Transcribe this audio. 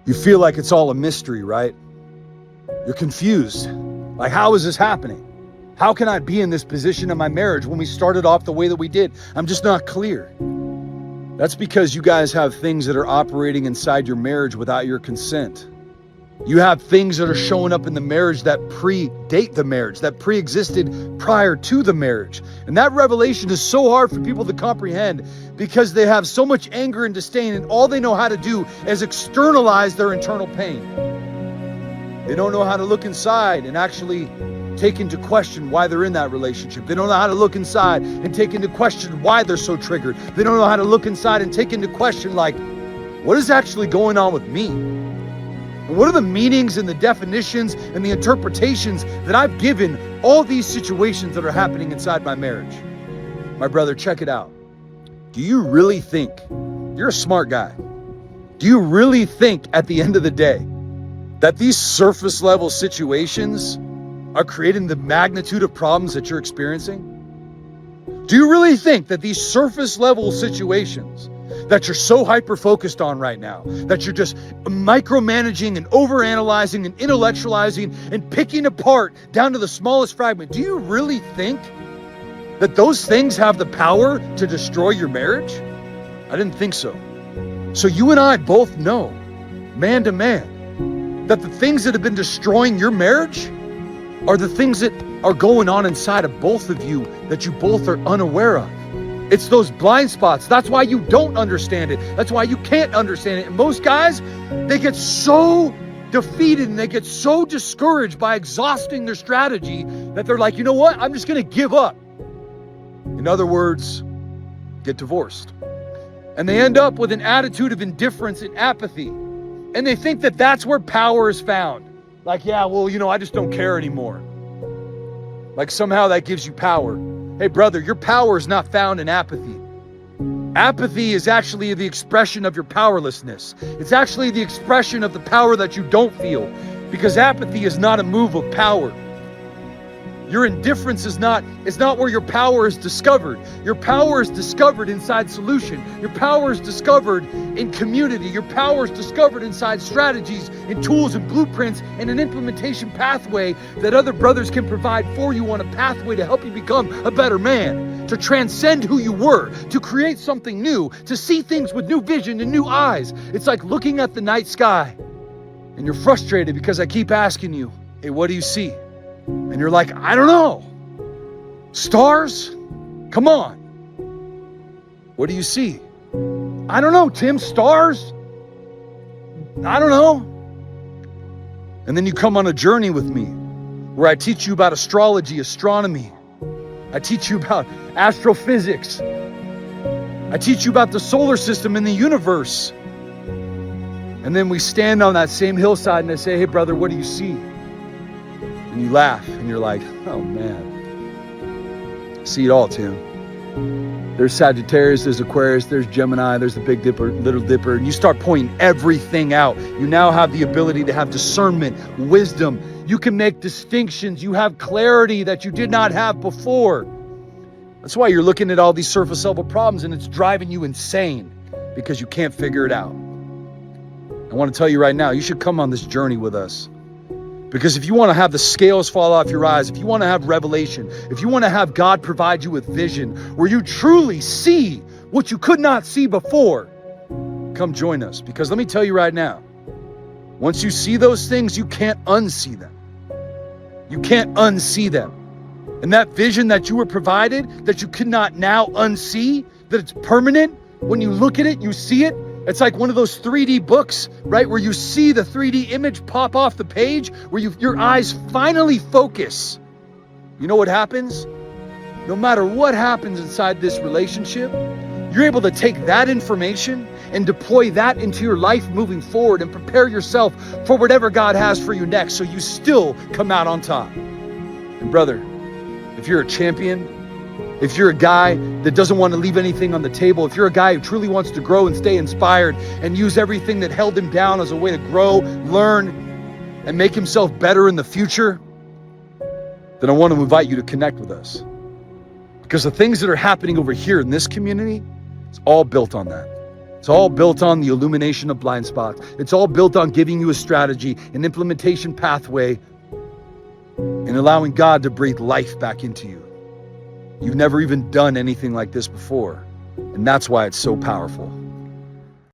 You feel like it's all a mystery, right? You're confused. Like, how is this happening? How can I be in this position in my marriage when we started off the way that we did? I'm just not clear. That's because you guys have things that are operating inside your marriage without your consent. You have things that are showing up in the marriage that predate the marriage, that pre-existed prior to the marriage. And that revelation is so hard for people to comprehend because they have so much anger and disdain, and all they know how to do is externalize their internal pain. They don't know how to look inside and actually take into question why they're in that relationship. They don't know how to look inside and take into question why they're so triggered. They don't know how to look inside and take into question, like, what is actually going on with me? And what are the meanings and the definitions and the interpretations that I've given all these situations that are happening inside my marriage? My brother, check it out. Do you really think, you're a smart guy, do you really think at the end of the day that these surface level situations are creating the magnitude of problems that you're experiencing? Do you really think that these surface level situations that you're so hyper-focused on right now, that you're just micromanaging and overanalyzing and intellectualizing and picking apart down to the smallest fragment, do you really think that those things have the power to destroy your marriage? I didn't think so. So you and I both know, man to man, that the things that have been destroying your marriage are the things that are going on inside of both of you that you both are unaware of. It's those blind spots. That's why you don't understand it. That's why you can't understand it. And most guys, they get so defeated and they get so discouraged by exhausting their strategy that they're like, you know what? I'm just going to give up. In other words, get divorced. And they end up with an attitude of indifference and apathy. And they think that that's where power is found. Like, yeah, well, I just don't care anymore. Like somehow that gives you power. Hey, brother, your power is not found in apathy. Apathy is actually the expression of your powerlessness. It's actually the expression of the power that you don't feel, because apathy is not a move of power. Your indifference is not where your power is discovered. Your power is discovered inside solution. Your power is discovered in community. Your power is discovered inside strategies and tools and blueprints and an implementation pathway that other brothers can provide for you on a pathway to help you become a better man, to transcend who you were, to create something new, to see things with new vision and new eyes. It's like looking at the night sky and you're frustrated because I keep asking you, hey, what do you see? And you're like, I don't know. Stars? Come on. What do you see? I don't know, Tim. Stars? I don't know. And then you come on a journey with me where I teach you about astrology, astronomy. I teach you about astrophysics. I teach you about the solar system and the universe. And then we stand on that same hillside and I say, hey, brother, what do you see? And you laugh and you're like, oh man, I see it all, Tim. There's Sagittarius, there's Aquarius, there's Gemini, there's the Big Dipper, Little Dipper, and you start pointing everything out. You now have the ability to have discernment, wisdom. You can make distinctions. You have clarity that you did not have before. That's why you're looking at all these surface level problems and it's driving you insane because you can't figure it out. I want to tell you right now, you should come on this journey with us. Because if you want to have the scales fall off your eyes, if you want to have revelation, if you want to have God provide you with vision, where you truly see what you could not see before, come join us. Because let me tell you right now, once you see those things, you can't unsee them. You can't unsee them. And that vision that you were provided, that you cannot now unsee, that it's permanent, when you look at it, you see it. It's like one of those 3D books, right? Where you see the 3D image pop off the page, where your eyes finally focus. You know what happens? No matter what happens inside this relationship, you're able to take that information and deploy that into your life moving forward and prepare yourself for whatever God has for you next, so you still come out on top. And brother, if you're a champion, if you're a guy that doesn't want to leave anything on the table, if you're a guy who truly wants to grow and stay inspired and use everything that held him down as a way to grow, learn, and make himself better in the future, then I want to invite you to connect with us. Because the things that are happening over here in this community, it's all built on that. It's all built on the illumination of blind spots. It's all built on giving you a strategy, an implementation pathway, and allowing God to breathe life back into you. You've never even done anything like this before, and that's why it's so powerful.